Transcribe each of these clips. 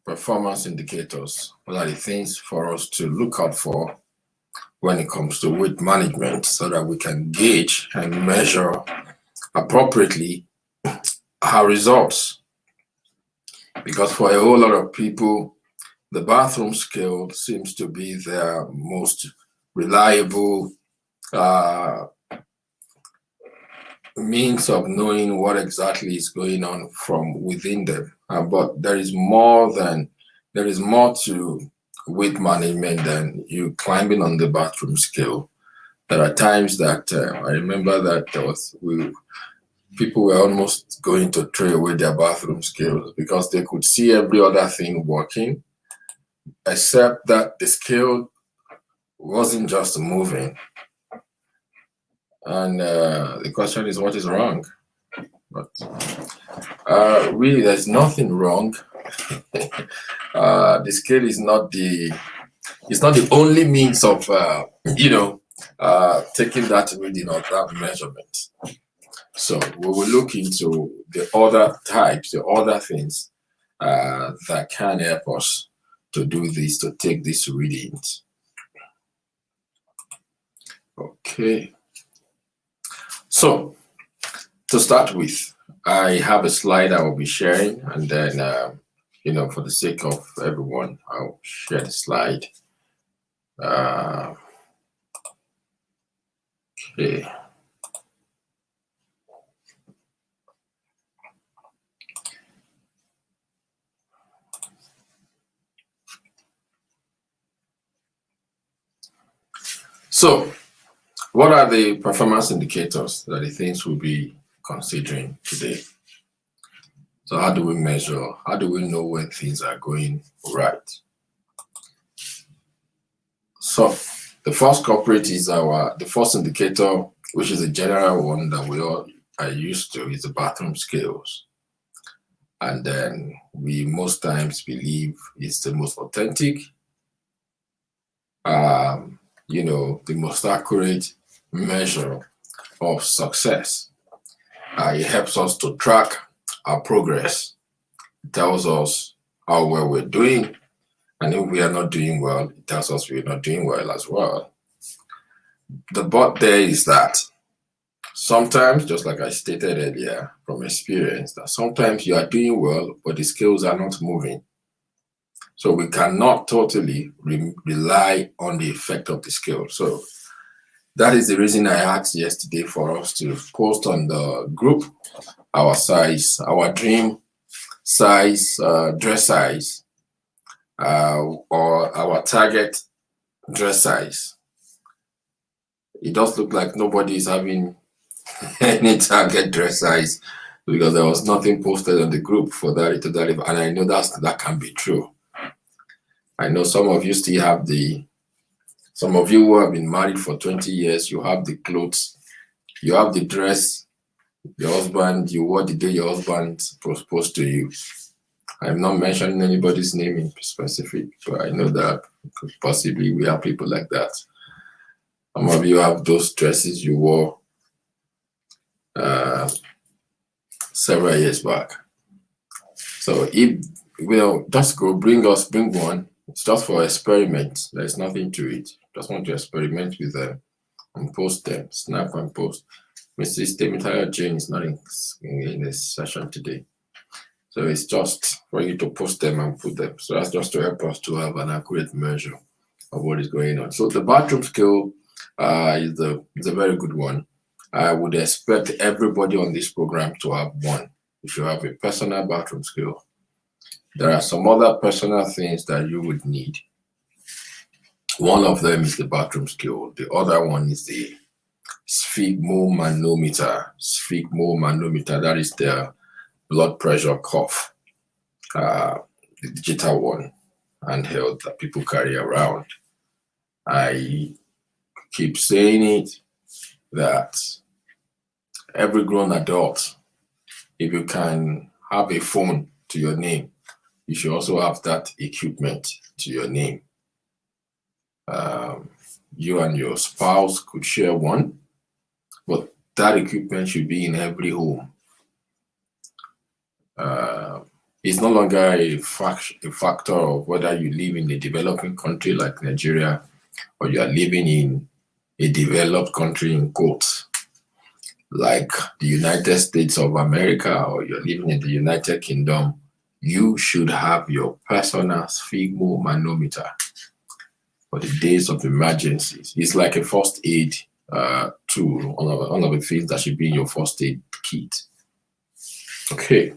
performance indicators. What are the things for us to look out for when it comes to weight management so that we can gauge and measure appropriately our results? Because for a whole lot of people, the bathroom scale seems to be their most reliable means of knowing what exactly is going on from within them. But there is more to weight management than you climbing on the bathroom scale. There are times that I remember that people were almost going to throw away their bathroom scales because they could see every other thing working, except that the scale wasn't just moving. And the question is, what is wrong? But really, there's nothing wrong. The scale is not the only means of taking that reading or that measurement. So we will look into the other types, the other things that can help us to do this, to take these readings. Okay. So to start with, I have a slide I will be sharing, and then, for the sake of everyone, I'll share the slide. Okay. So, what are the performance indicators that the things we'll be considering today? So how do we measure? How do we know when things are going right? So the first culprit is the first indicator, which is a general one that we all are used to, is the bathroom scales. And then we most times believe it's the most authentic, the most accurate measure of success. It helps us to track our progress. It tells us how well we're doing, and if we are not doing well, it tells us we're not doing well as well. The but there is that sometimes, just like I stated earlier from experience, that sometimes you are doing well, but the scales are not moving. So we cannot totally rely on the effect of the scale. So that is the reason I asked yesterday for us to post on the group our size, our dream size, dress size, or our target dress size. It does look like nobody is having any target dress size because there was nothing posted on the group for that, and I know that can be true. I know some of you still have some of you who have been married for 20 years, you have the clothes, you have the dress your husband, you wore the day your husband proposed to you. I'm not mentioning anybody's name in specific, but I know that possibly we have people like that. Some of you have those dresses you wore several years back. So if just bring one. It's just for experiment. There's nothing to it. Just want to experiment with them and post them. Snap and post. Mrs. Demetria Jane is not in this session today. So it's just for you to post them and put them. So that's just to help us to have an accurate measure of what is going on. So the bathroom scale is a very good one. I would expect everybody on this program to have one. You should have a personal bathroom scale. There are some other personal things that you would need. One of them is the bathroom scale. The other one is the sphygmomanometer. Sphygmomanometer, that is the blood pressure cuff, the digital one, handheld that people carry around. I keep saying it that every grown adult, if you can have a phone to your name, you should also have that equipment to your name. You and your spouse could share one, but that equipment should be in every home. It's no longer a factor of whether you live in a developing country like Nigeria or you are living in a developed country in quotes like the United States of America, or you're living in the United Kingdom. You should have your personal sphygmomanometer for the days of emergencies. It's like a first aid tool, one of the things that should be in your first aid kit. Okay,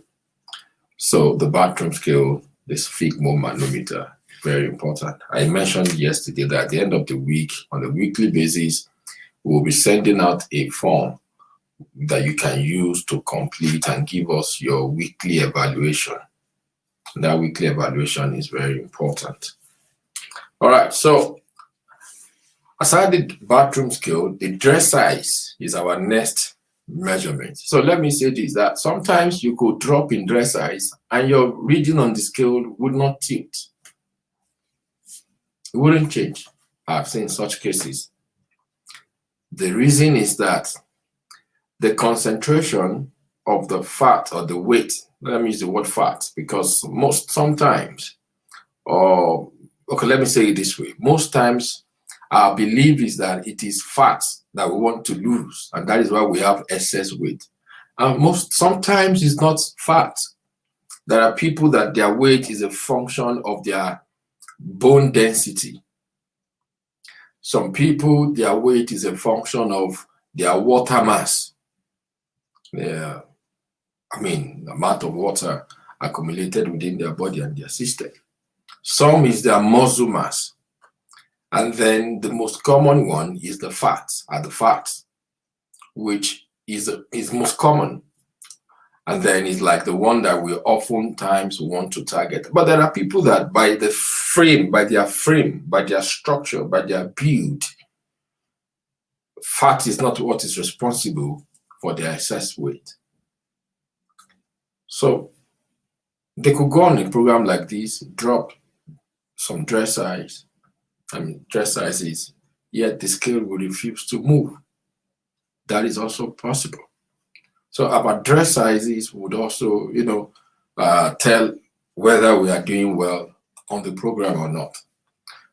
so the bathroom scale, the sphygmomanometer, very important. I mentioned yesterday that at the end of the week, on a weekly basis, we'll be sending out a form that you can use to complete and give us your weekly evaluation. That weekly evaluation is very important. All right, so aside the bathroom scale, the dress size is our next measurement. So let me say this, that sometimes you could drop in dress size and your reading on the scale would not tilt. It wouldn't change. I've seen such cases. The reason is that the concentration of the fat or the weight, let me use the word fat, because sometimes, or okay, let me say it this way, most times our belief is that it is fat that we want to lose, and that is why we have excess weight. And sometimes it's not fat. There are people that their weight is a function of their bone density. Some people, their weight is a function of their water mass. The amount of water accumulated within their body and their system. Some is their muscle mass. And then the most common one is the fat, which is most common. And then it's like the one that we oftentimes want to target. But there are people that by their frame, by their structure, by their build, fat is not what is responsible for their excess weight. So they could go on a program like this, drop some dress sizes, yet the scale will refuse to move. That is also possible. So our dress sizes would also, tell whether we are doing well on the program or not.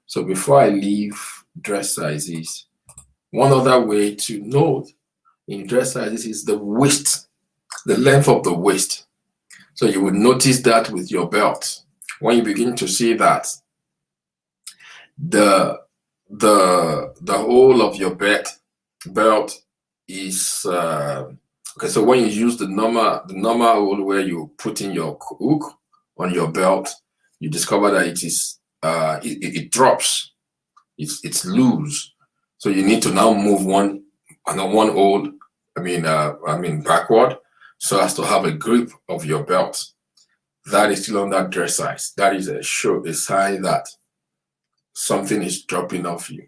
So before I leave dress sizes, one other way to note in dress sizes is the waist, the length of the waist. So you would notice that with your belt. When you begin to see that the whole of your belt is okay. So when you use the normal hole where you put in your hook on your belt, you discover that it is it drops. It's loose. So you need to now move one hole. Backward, so as to have a grip of your belt. That is still on that dress size. That is a sign that something is dropping off you.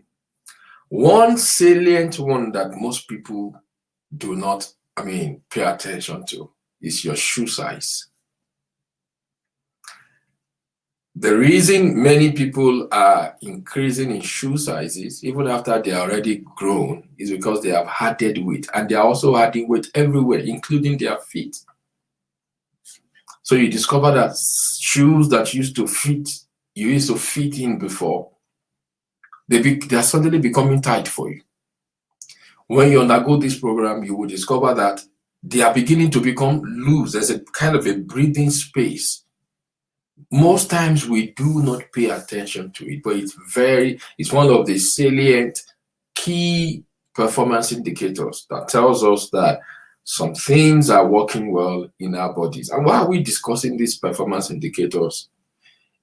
One salient one that most people do not, pay attention to is your shoe size. The reason many people are increasing in shoe sizes, even after they are already grown, is because they have added weight, and they are also adding weight everywhere, including their feet. So you discover that shoes that you used to fit in before, they are suddenly becoming tight for you. When you undergo this program, you will discover that they are beginning to become loose. There's a kind of a breathing space. Most times we do not pay attention to it, but it's one of the salient key performance indicators that tells us that some things are working well in our bodies. And why are we discussing these performance indicators?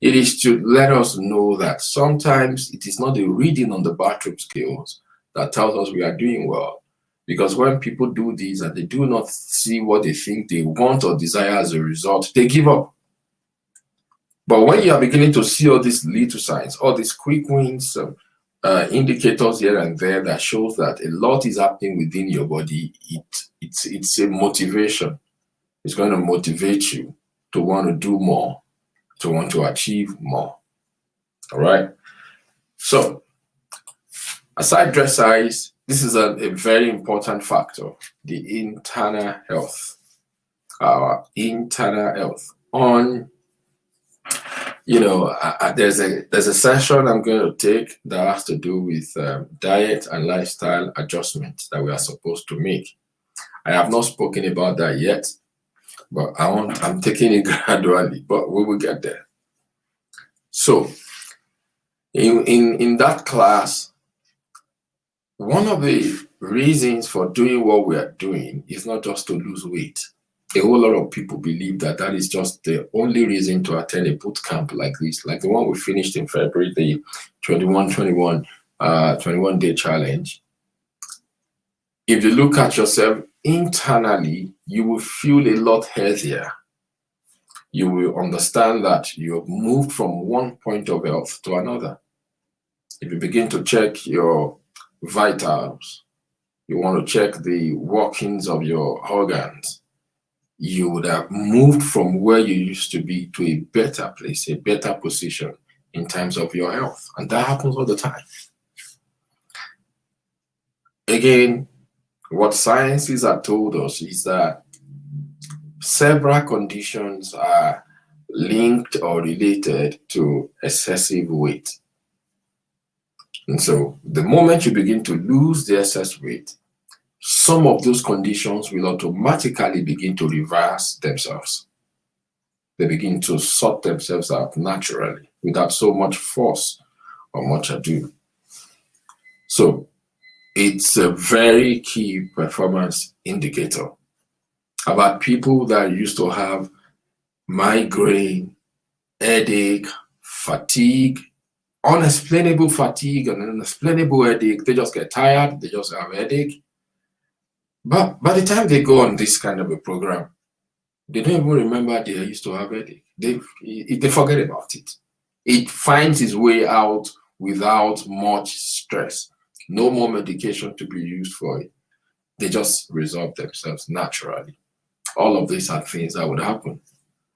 It is to let us know that sometimes it is not the reading on the bathroom scales that tells us we are doing well. Because when people do these and they do not see what they think they want or desire as a result, they give up. But when you are beginning to see all these little signs, all these quick wins, indicators here and there that shows that a lot is happening within your body, it's a motivation. It's going to motivate you to want to do more, to want to achieve more. All right. So aside dress size, this is a very important factor, the internal health. Our internal health. On there's a session I'm going to take that has to do with diet and lifestyle adjustments that we are supposed to make. I have not spoken about that yet, but I'm taking it gradually, but we will get there. So in that class, one of the reasons for doing what we are doing is not just to lose weight. A whole lot of people believe that is just the only reason to attend a boot camp like this, like the one we finished in February, the 21-day challenge. If you look at yourself internally, you will feel a lot healthier. You will understand that you have moved from one point of health to another. If you begin to check your vitals, you want to check the workings of your organs, you would have moved from where you used to be to a better place, a better position in terms of your health. And that happens all the time. Again, what sciences have told us is that several conditions are linked or related to excessive weight. And so the moment you begin to lose the excess weight, some of those conditions will automatically begin to reverse themselves. They begin to sort themselves out naturally without so much force or much ado. So it's a very key performance indicator about people that used to have migraine, headache, fatigue, unexplainable fatigue and unexplainable headache. They just get tired, they just have a headache. But by the time they go on this kind of a program, they don't even remember they used to have a headache. They forget about it. It finds its way out without much stress. No more medication to be used for it. They just resolve themselves naturally. All of these are things that would happen.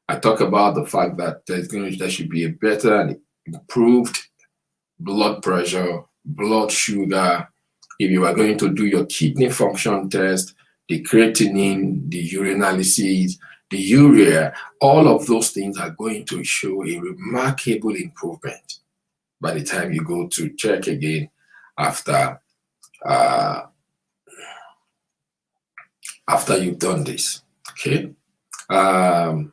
I talk about the fact that there should be a better and improved blood pressure, blood sugar. If you are going to do your kidney function test, the creatinine, the urinalysis, the urea, all of those things are going to show a remarkable improvement by the time you go to check again after you've done this. Okay. I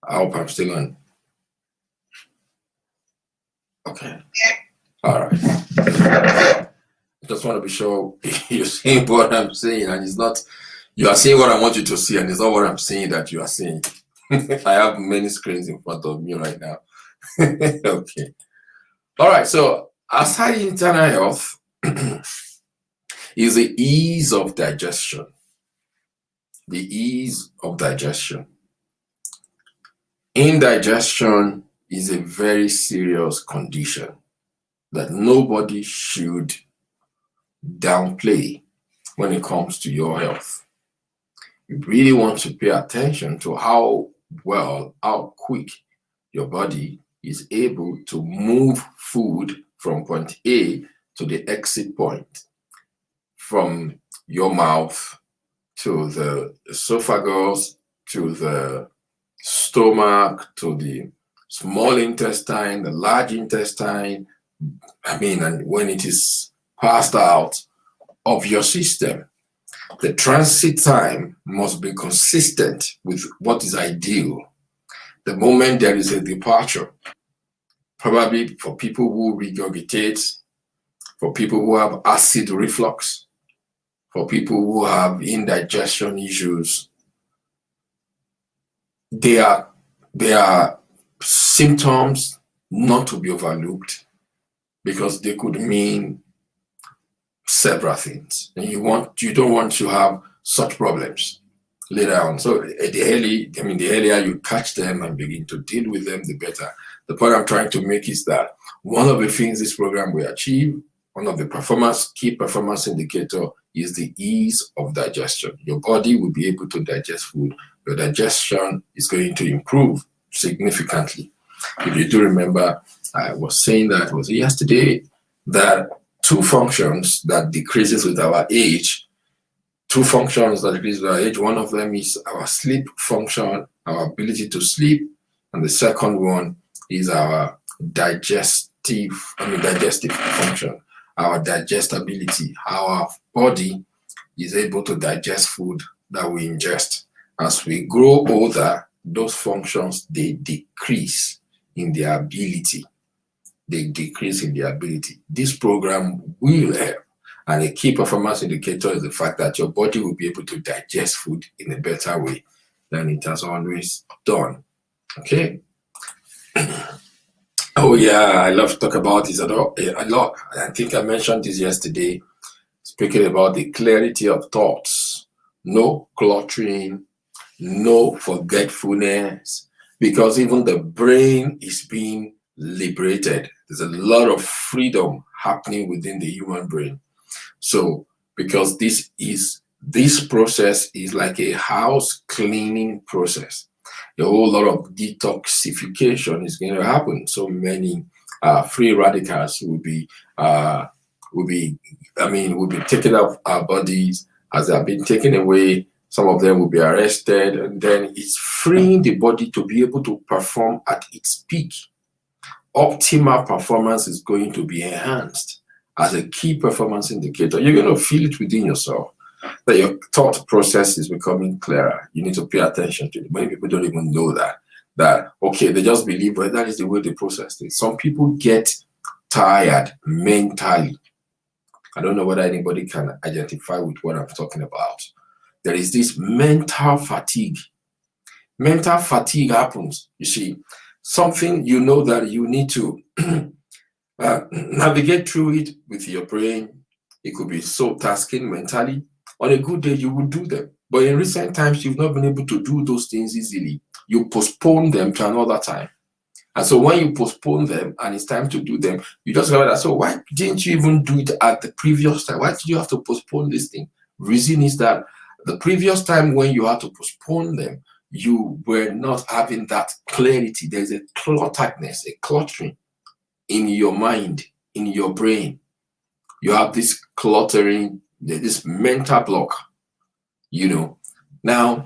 hope I'm still on. Okay. All right. I just want to be sure you're seeing what I'm saying, and it's not, you are seeing what I want you to see, and it's not what I'm saying that you are seeing. I have many screens in front of me right now. Okay. All right. So aside internal health is the ease of digestion. The ease of digestion. Indigestion is a very serious condition that nobody should downplay when it comes to your health. You really want to pay attention to how quick your body is able to move food from point A to the exit point, from your mouth to the esophagus, to the stomach, to the small intestine, the large intestine, and when it is passed out of your system, the transit time must be consistent with what is ideal. The moment there is a departure, probably for people who regurgitate, for people who have acid reflux, for people who have indigestion issues, they are symptoms not to be overlooked, because they could mean several things, and you don't want to have such problems later on. So the earlier you catch them and begin to deal with them, the better. The point I'm trying to make is that one of the things this program will achieve, one of the key performance indicator, is the ease of digestion. Your body will be able to digest food. Your digestion is going to improve significantly. If you do remember, I was saying that, was it yesterday, that two functions that decreases with our age two functions that increase with our age. One of them is our sleep function, our ability to sleep, and the second one is our digestive function, our digestibility, how our body is able to digest food that we ingest. As we grow older, those functions, they decrease in their ability. This program will help. And a key performance indicator is the fact that your body will be able to digest food in a better way than it has always done. Okay. Oh yeah, I love to talk about this a lot. I think I mentioned this yesterday, speaking about the clarity of thoughts. No cluttering, no forgetfulness, because even the brain is being liberated. There's a lot of freedom happening within the human brain. So, because this process is like a house cleaning process, a whole lot of detoxification is going to happen. So many free radicals will be taken off our bodies. As they have been taken away, some of them will be arrested, and then it's freeing the body to be able to perform at its peak. Optimal performance is going to be enhanced as a key performance indicator. You're going to feel it within yourself that your thought process is becoming clearer. You need to pay attention to it. Many people don't even know that okay, they just believe, well, that is the way they process it. Some people get tired mentally. I don't know whether anybody can identify with what I'm talking about. There is this mental fatigue. Mental fatigue happens. You see, something you know that you need to navigate through it with your brain. It could be so tasking mentally. On a good day, you will do them. But in recent times, you've not been able to do those things easily. You postpone them to another time. And so when you postpone them and it's time to do them, you just remember that, so why didn't you even do it at the previous time? Why did you have to postpone this thing? Reason is that the previous time when you had to postpone them, you were not having that clarity. There's a clutteredness, a cluttering in your mind, in your brain. You have this cluttering, this mental block, Now,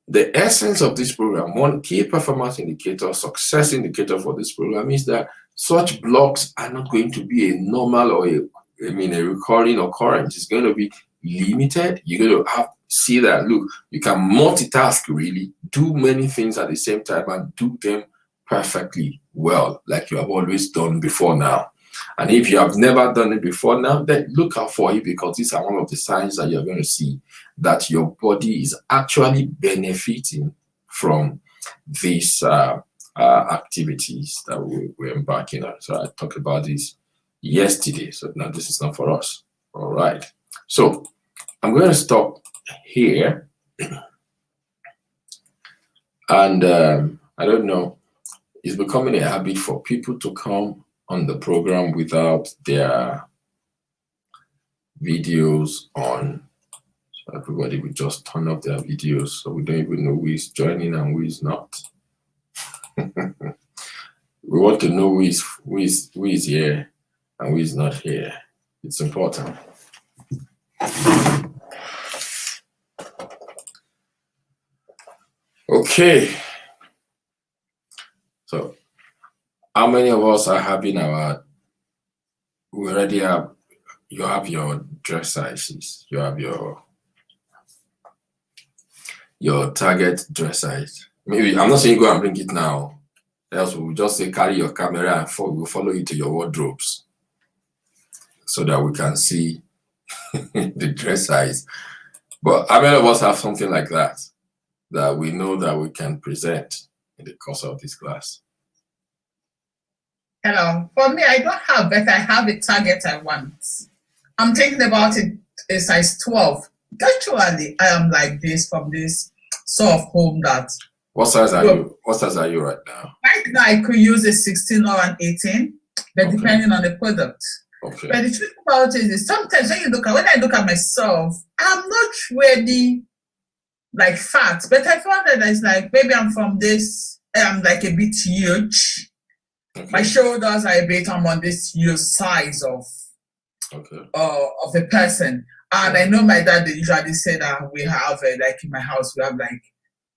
the essence of this program, one key performance indicator, success indicator for this program is that such blocks are not going to be a normal or a recurring occurrence. It's going to be limited. You're going to see that, look, you can multitask, really, do many things at the same time and do them perfectly well, like you have always done before now. And if you have never done it before now, then look out for it, because these are one of the signs that you're going to see that your body is actually benefiting from these activities that we're embarking on. So I talked about this yesterday. So now this is not for us. All right. So I'm going to stop here. And I don't know, it's becoming a habit for people to come on the program without their videos on. So everybody will just turn off their videos, so we don't even know who is joining and who is not. We want to know who is here and who is not here. It's important. Okay. So how many of us are having we already have, you have your dress sizes, you have your target dress size. Maybe, I'm not saying go and bring it now, else we'll just say carry your camera and we'll follow you to your wardrobes so that we can see the dress size. But how many of us have something like that we know that we can present in the course of this class? Hello. For me, I don't have, but I have a target I want. I'm thinking about it, a size 12. Actually, I am like this from this sort of home that. What size are you? What size are you right now? Right now, I could use a 16 or an 18, but okay, depending on the product. Okay. But the truth about it is sometimes when I look at myself, I'm not really like fat, but I found that it's like maybe I'm from this, I'm like a bit huge. Okay. My shoulders are a bit, I'm on this huge size of a person. And I know my dad, they usually say that we have, like in my house, we have like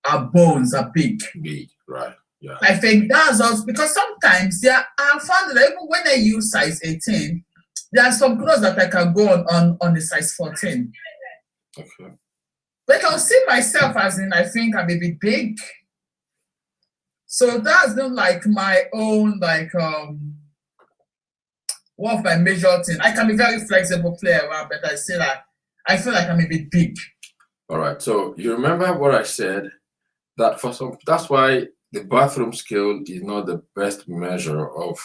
our bones are big. Big, right. Yeah. I think that's also because sometimes I found that even when I use size 18, there are some clothes that I can go on the size 14. Okay. But I'll see myself as in, I think I'm a bit big. So that's not like my own, like, one of my major things. I can be very flexible, play around, but I say that I feel like I'm a bit big. All right. So you remember what I said, that for some, that's why the bathroom scale is not the best measure of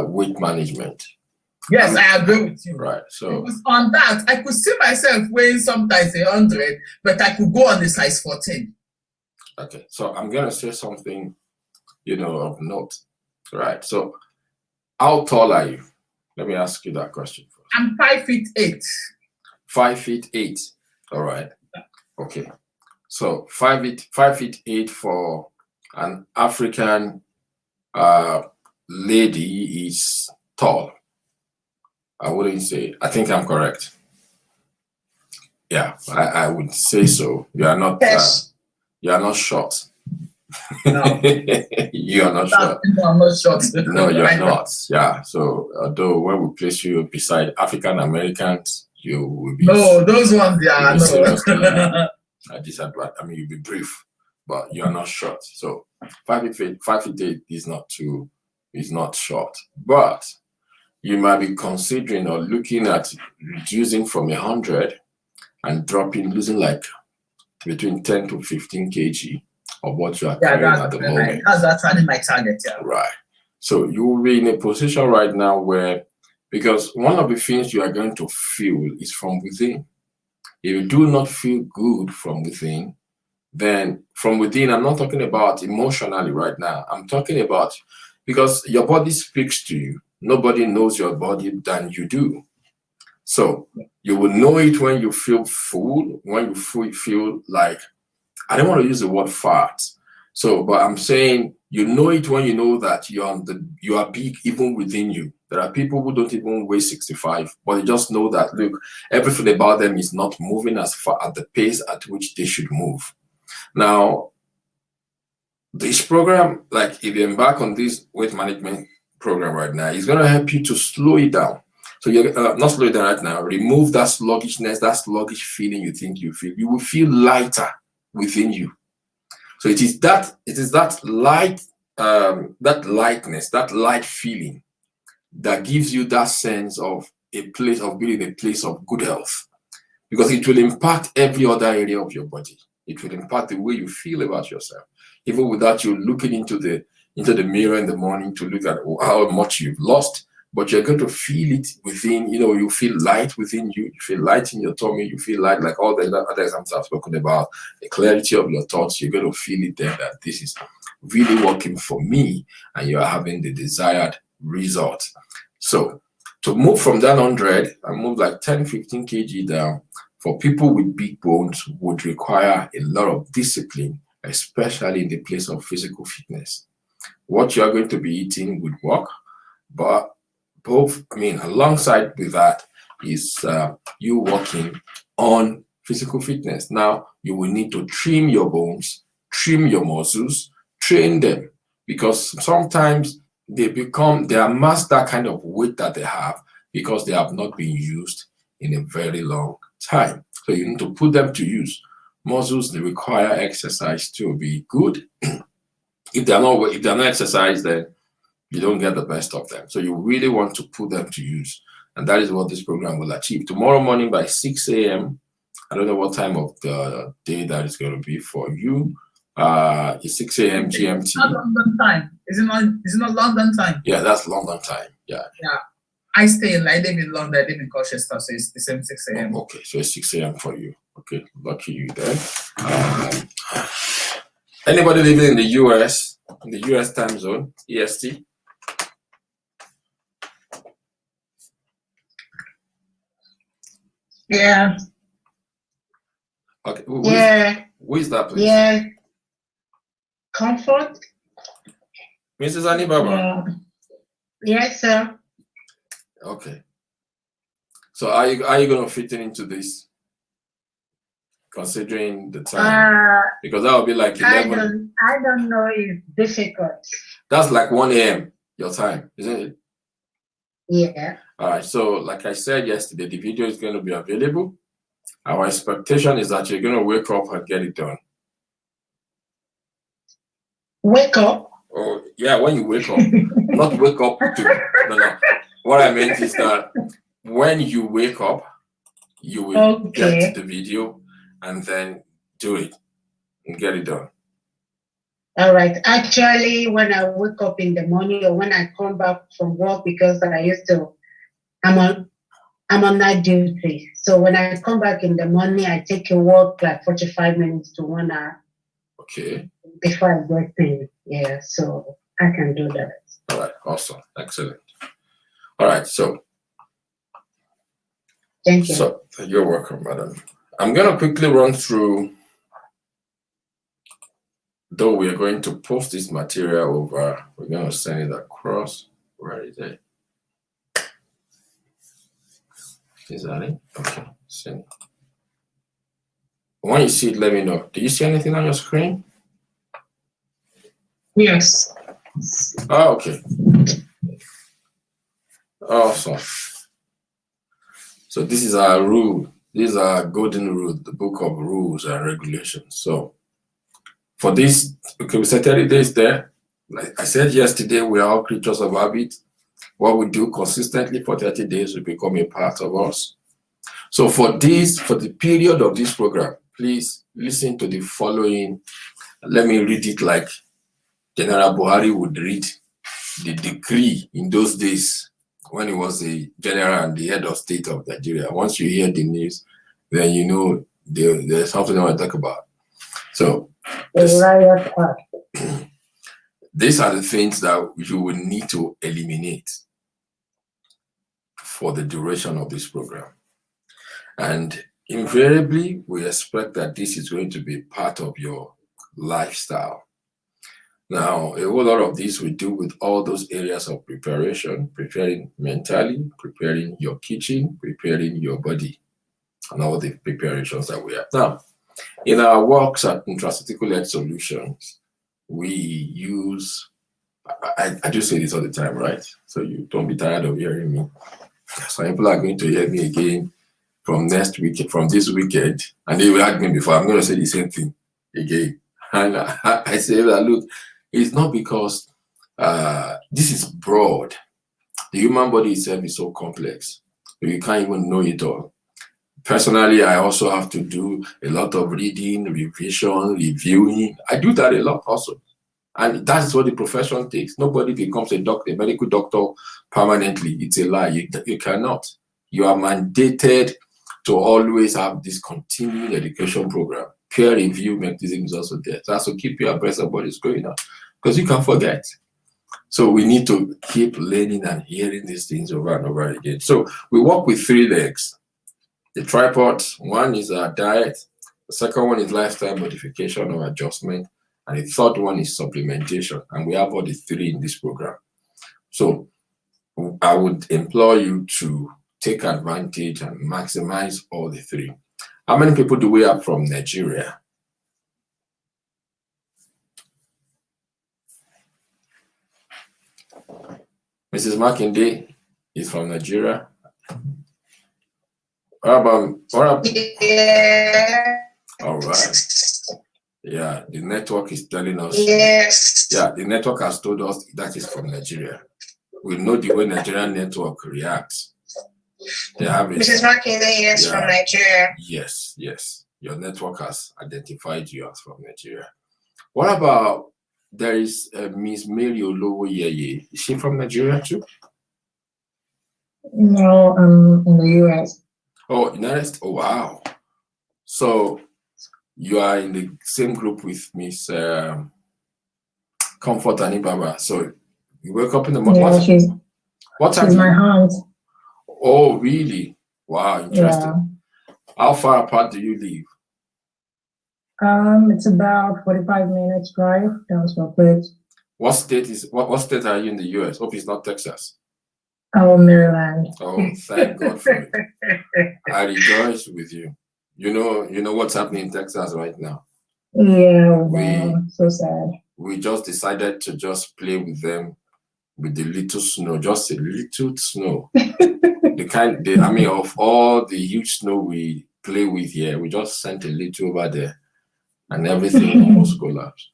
weight management. Yes, I agree with you. Right. So because on that, I could see myself weighing sometimes 100, but I could go on the size 14. Okay. So I'm gonna say something, of note. Right. So how tall are you? Let me ask you that question first. I'm 5'8". 5'8". All right. Okay. So 5'8" for an African lady is tall. I wouldn't say. I think I'm correct. Yeah, I would say so. You are not. Yes. You are not short. No. You are not short. No, I'm not short. No, you're not. Yeah. So although when we place you beside African Americans, you will be. No, those ones, yeah, no. Disadvantage. I mean, you'll be brief, but you are not short. So 5'8" is not short. But you might be considering or looking at reducing from 100 and losing like between 10 to 15 kg of what you are carrying at the moment. That's actually my target, yeah. Right. So you will be in a position right now where, because one of the things you are going to feel is from within. If you do not feel good from within, then from within, I'm not talking about emotionally right now. I'm talking about, because your body speaks to you. Nobody knows your body than you do. So you will know it when you feel full, when you feel like, I don't want to use the word fat. So, but I'm saying you know it when you know that you are big even within you. There are people who don't even weigh 65, but they just know that, look, everything about them is not moving as far at the pace at which they should move. Now, this program, like if you embark on this weight management program right now, is going to help you to slow it down. So you're not slow it down right now. Remove that sluggishness, that sluggish feeling you think you feel. You will feel lighter within you. So it is that light, that lightness, that light feeling that gives you that sense of a place of being in a place of good health, because it will impact every other area of your body. It will impact the way you feel about yourself, even without you looking into the mirror in the morning to look at how much you've lost. But you're going to feel it within. You feel light within you. You feel light in your tummy. You feel light, like all the other examples I've spoken about, the clarity of your thoughts. You're going to feel it there, that this is really working for me, and you are having the desired result. So to move from that 100 and move like 10, 15 kg down, for people with big bones would require a lot of discipline, especially in the place of physical fitness. What you are going to be eating would work, but alongside with that is you working on physical fitness. Now, you will need to trim your bones, trim your muscles, train them, because sometimes they amass that kind of weight that they have because they have not been used in a very long time. So you need to put them to use. Muscles, they require exercise to be good. If they're not exercised, then you don't get the best of them. So you really want to put them to use. And that is what this program will achieve. Tomorrow morning by 6 a.m., I don't know what time of the day that is going to be for you. It's 6 a.m. GMT. It's not London time. Is it not London time? Yeah, that's London time. Yeah. Yeah. I live in London, I live in Colchester, so it's the same 6 a.m. Oh, okay, so it's 6 a.m. for you. Okay, lucky you there. Anybody living in the US time zone, EST? Yeah. Okay. Who is that, please? Yeah. Comfort. Mrs. Anibaba? Yeah. Yes, sir. Okay. So are you going to fit into this, considering the time? Because that would be like 11. I don't know. It's difficult. That's like 1 a.m. your time, isn't it? Yeah. All right. So like I said yesterday, the video is going to be available. Our expectation is that you're going to wake up and get it done. Wake up? Oh, yeah, when you wake up. Not wake up to, no. What I meant is that when you wake up, you will get the video and then do it and get it done. All right. Actually, when I wake up in the morning or when I come back from work, because I'm on night duty. So when I come back in the morning, I take a walk like 45 minutes to 1 hour. Okay. Before I get in. Yeah, so I can do that. All right. Awesome. Excellent. All right. So. Thank you. So you're welcome, madam. I'm going to quickly run through, though we are going to post this material over, we're going to send it across. Where is it? Is that it? Okay, send it. When you see it, let me know. Do you see anything on your screen? Yes. Oh, okay. Awesome. So this is our rule. These are golden rule, the book of rules and regulations. So for this, okay, we said 30 days there. Like I said yesterday, we are all creatures of habit. What we do consistently for 30 days will become a part of us. So for the period of this program, please listen to the following. Let me read it like General Buhari would read the decree in those days when he was the general and the head of state of Nigeria. Once you hear the news, then you know there's something I want to talk about. So these are the things that you will need to eliminate for the duration of this program. And invariably, we expect that this is going to be part of your lifestyle. Now, a whole lot of this we do with all those areas of preparation, preparing mentally, preparing your kitchen, preparing your body, and all the preparations that we have. Now, in our works at Contraceptive Solutions, we use, I do say this all the time, right? So you don't be tired of hearing me. Some people are going to hear me again from next week, from this weekend, and they will heard me before. I'm going to say the same thing again. And I say that, look, it's not because this is broad. The human body itself is so complex. You can't even know it all. Personally, I also have to do a lot of reading, revision, reviewing. I do that a lot also. And that's what the profession takes. Nobody becomes a doctor, a medical doctor permanently. It's a lie. You cannot. You are mandated to always have this continuing education program. Peer review mechanism is also there. So that's to keep you abreast of what is going on. Because you can forget. So we need to keep learning and hearing these things over and over again. So we work with 3 legs. The tripod, one is our diet. The second one is lifestyle modification or adjustment. And the third one is supplementation. And we have all the 3 in this program. So I would implore you to take advantage and maximize all the 3. How many people do we have from Nigeria? Mrs. Makinde is from Nigeria. What about? Yeah. All right. Yeah, the network is telling us. Yes. Yeah, the network has told us that is from Nigeria. We know the way Nigerian network reacts. They have it. Mrs. Makinde, yes, from Nigeria. Yes, yes. Your network has identified you as from Nigeria. What about, there is Miss Mary Olowoyeye. Is she from Nigeria too? No, in the US. Oh, United States. Oh, wow. So you are in the same group with Miss Comfort and Ibaba. So you wake up in the morning. Yeah, she's my aunt. Oh, really? Wow, interesting. Yeah. How far apart do you live? It's about 45 minutes drive down to my place. What state are you in the US? Hope it's not Texas. Oh, Maryland. Oh, thank God for it. I rejoice with you. You know what's happening in Texas right now. Yeah, wow, so sad. We just decided to just play with them with the little snow, just a little snow. I mean, of all the huge snow we play with here, we just sent a little over there, and everything almost collapsed.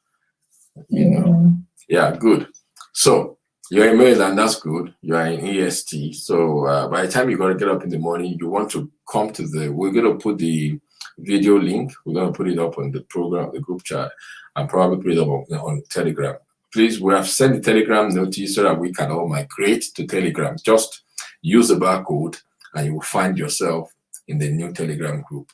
Yeah, good. So you're in Maryland, that's good. You are in EST. So by the time you're going to get up in the morning, you want to come to we're going to put the video link. We're going to put it up on the program, the group chat, and probably put it up on Telegram. Please, we have sent the Telegram notice so that we can all migrate to Telegram. Just use the barcode and you will find yourself in the new Telegram group.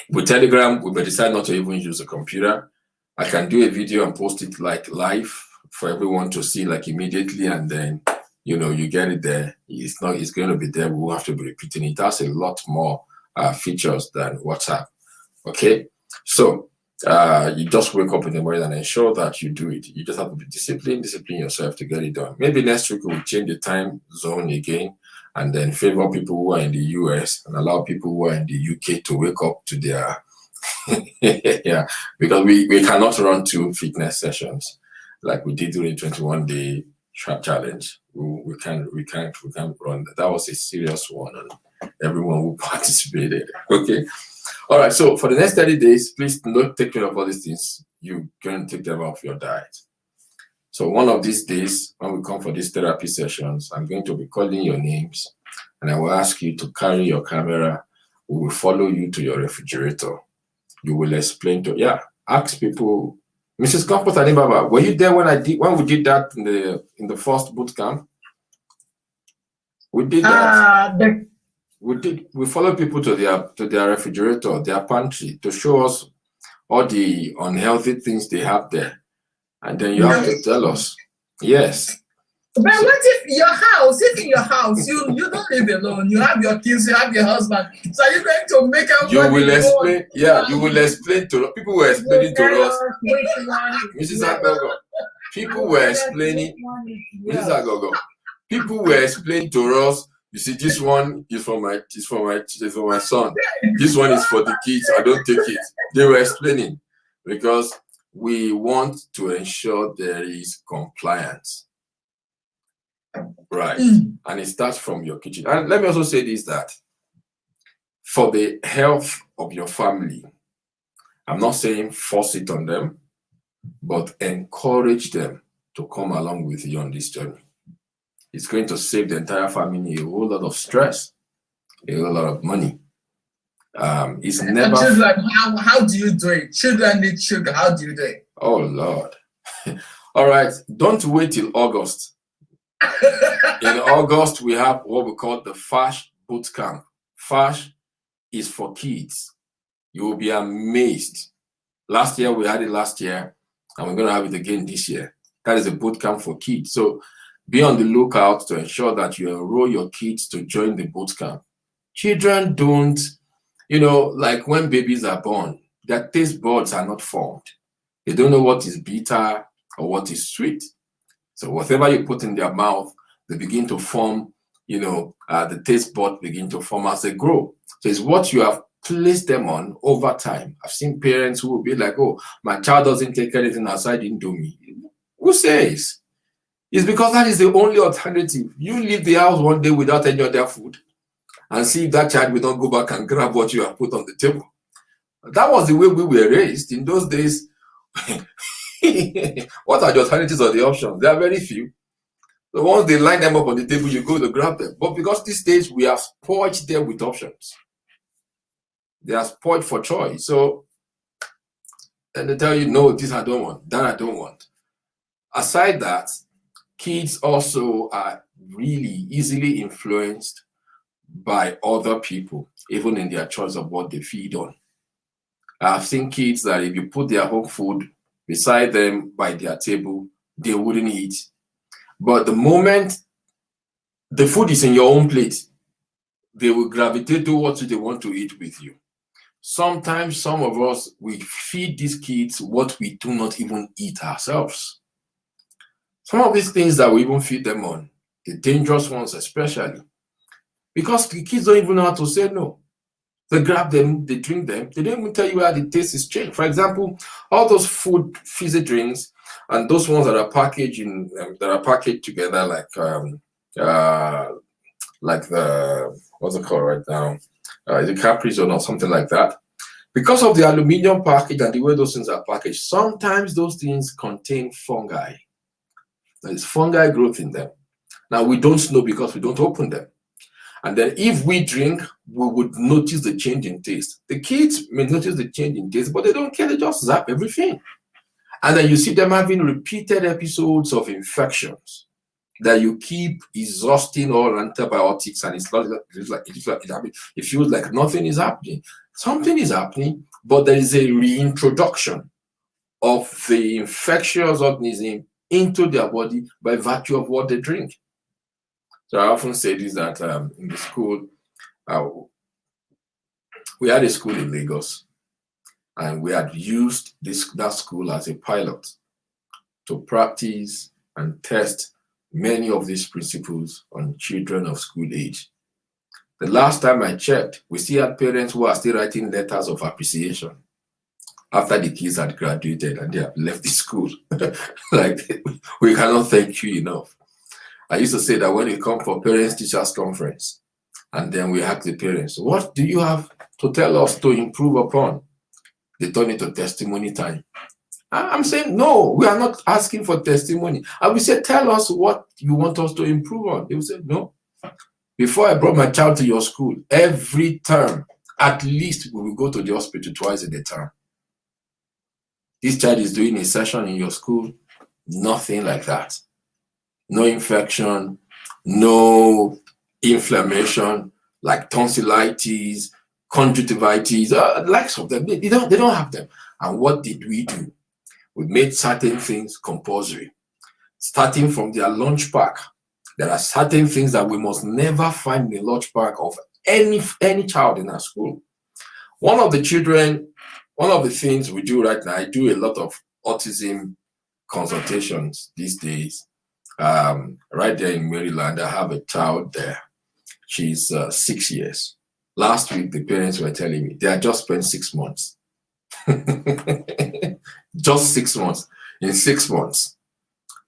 With Telegram, we may decide not to even use a computer. I can do a video and post it like live for everyone to see like immediately, and then you get it there. It's going to be there. We won't have to be repeating it. That's a lot more features than WhatsApp. Okay, so you just wake up in the morning and ensure that you do it. You just have to be discipline yourself to get it done. Maybe next week we'll change the time zone again, and then favor people who are in the US and allow people who are in the UK to wake up to their yeah, because we cannot run 2 fitness sessions like we did during 21-day challenge. We can't run that. That was a serious one, and everyone who participated. Okay, all right. So for the next 30 days, please don't take care of all these things. You're going to take them off your diet. So one of these days, when we come for these therapy sessions, I'm going to be calling your names, and I will ask you to carry your camera. We will follow you to your refrigerator. You will explain ask people. Mrs. Comfort Anibaba, were you there when we did that in the first boot camp? We did that. We follow people to their refrigerator, their pantry, to show us all the unhealthy things they have there, and then you have to tell us. Yes. But what if in your house, you don't live alone, you have your kids, you have your husband, so are you going to make everybody? You will explain, you will explain to people were explaining to us. Mrs. Agogo, people were explaining, Mrs. Agogo, people were explaining to us, you see, this one is for my son. This one is for the kids, I don't take it. They were explaining because we want to ensure there is compliance. Right. And it starts from your kitchen. And let me also say this, that for the health of your family, I'm not saying force it on them, but encourage them to come along with you on this journey. It's going to save the entire family a whole lot of stress, a whole lot of money. It's never. Children, how do you do it? Children need sugar. How do you do it? Oh Lord. All right. Don't wait till August. In August, we have what we call the FASH Bootcamp. FASH is for kids. You will be amazed. Last year, we had it last year, and we're going to have it again this year. That is a bootcamp for kids. So be on the lookout to ensure that you enroll your kids to join the bootcamp. Children don't, like when babies are born, their taste buds are not formed. They don't know what is bitter or what is sweet. So whatever you put in their mouth, they begin to form, the taste buds begin to form as they grow. So it's what you have placed them on over time. I've seen parents who will be like, oh, my child doesn't take anything outside Indomie. Who says? It's because that is the only alternative. You leave the house one day without any other food and see if that child will not go back and grab what you have put on the table. That was the way we were raised. In those days, what are the alternatives or the options? There are very few. So once they line them up on the table, you go to grab them. But because these days we have spoiled them with options. They are spoiled for choice. So, and they tell you, no, this I don't want, that I don't want. Aside that, kids also are really easily influenced by other people, even in their choice of what they feed on. I've seen kids that if you put their home food beside them by their table, they wouldn't eat. But the moment the food is in your own plate, they will gravitate towards what they want to eat with you. Sometimes some of us, we feed these kids what we do not even eat ourselves. Some of these things that we even feed them on, the dangerous ones especially, because the kids don't even know how to say no. They grab them, they drink them, they don't even tell you how the taste is changed. For example, all those food fizzy drinks and those ones that are packaged together like the what's it called right now? The Capri Sun or something like that. Because of the aluminum package and the way those things are packaged, sometimes those things contain fungi. There is fungi growth in them. Now we don't know because we don't open them. And then if we drink, we would notice the change in taste. The kids may notice the change in taste, but they don't care. They just zap everything. And then you see them having repeated episodes of infections that you keep exhausting all antibiotics, and it feels like nothing is happening. Something is happening, but there is a reintroduction of the infectious organism into their body by virtue of what they drink. So I often say this, that in the school, we had a school in Lagos, and we had used that school as a pilot to practice and test many of these principles on children of school age. The last time I checked, we still had parents who are still writing letters of appreciation after the kids had graduated and they have left the school. Like, we cannot thank you enough. I used to say that when we come for parents-teachers conference, and then we ask the parents, what do you have to tell us to improve upon? They turn it to testimony time. I'm saying, no, we are not asking for testimony. I will say, tell us what you want us to improve on. They will say, no. Before I brought my child to your school, every term, at least we will go to the hospital twice in a term. This child is doing a session in your school, nothing like that. No infection, no inflammation, like tonsillitis, conjunctivitis, likes of them. They don't have them. And what did we do? We made certain things compulsory. Starting from their lunch pack, there are certain things that we must never find in the lunch pack of any child in our school. One of the things we do right now, I do a lot of autism consultations these days. Right there in Maryland, I have a child there. She's 6 years. Last week, the parents were telling me they had just spent 6 months. Just 6 months. In 6 months,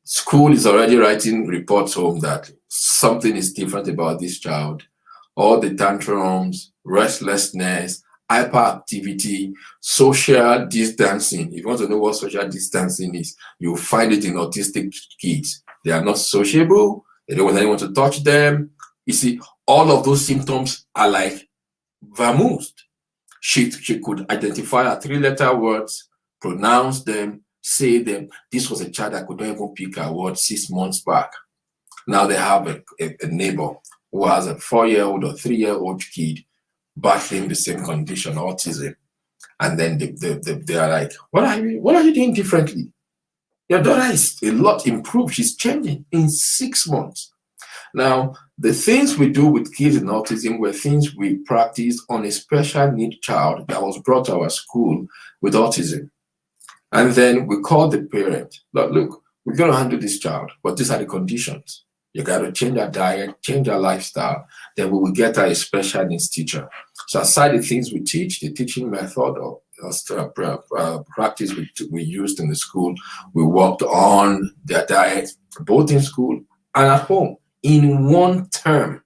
school is already writing reports home that something is different about this child. All the tantrums, restlessness, hyperactivity, social distancing. If you want to know what social distancing is, you'll find it in autistic kids. They are not sociable. They don't want anyone to touch them. You see, all of those symptoms are like vamoosed. She could identify 3-letter words, pronounce them, say them. This was a child that could not even pick a word 6 months back. Now they have a neighbor who has a 4-year-old or 3-year-old kid battling the same condition, autism. And then they are like, what are you doing differently? Your daughter is a lot improved. She's changing in 6 months. Now, the things we do with kids in autism were things we practiced on a special need child that was brought to our school with autism. And then we called the parent. Look, we're going to handle this child, but these are the conditions. You got to change her diet, change her lifestyle. Then we will get her a special needs teacher. So aside the things we teach, the teaching method or practice we used in the school, we worked on their diet, both in school and at home, in one term.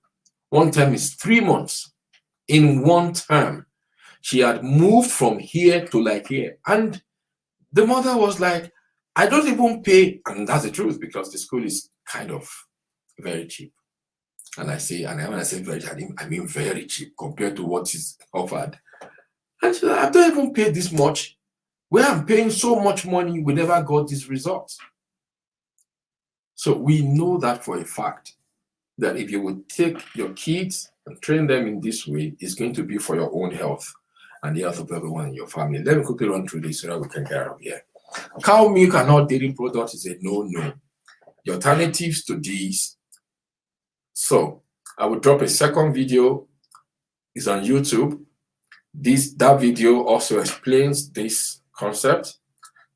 One term is 3 months. In one term, she had moved from here to like here. And the mother was like, I don't even pay. And that's the truth, because the school is kind of very cheap. And when I say very cheap, I mean very cheap compared to what is offered. And she said, I don't even pay this much. Where I'm paying so much money, we never got these results. So we know that for a fact, that if you would take your kids and train them in this way, it's going to be for your own health and the health of everyone in your family. Let me quickly run through this so that we can get out of here. Cow milk and all dairy products is a no-no. The alternatives to these. So I will drop a second video. It's on YouTube. That video also explains this concept.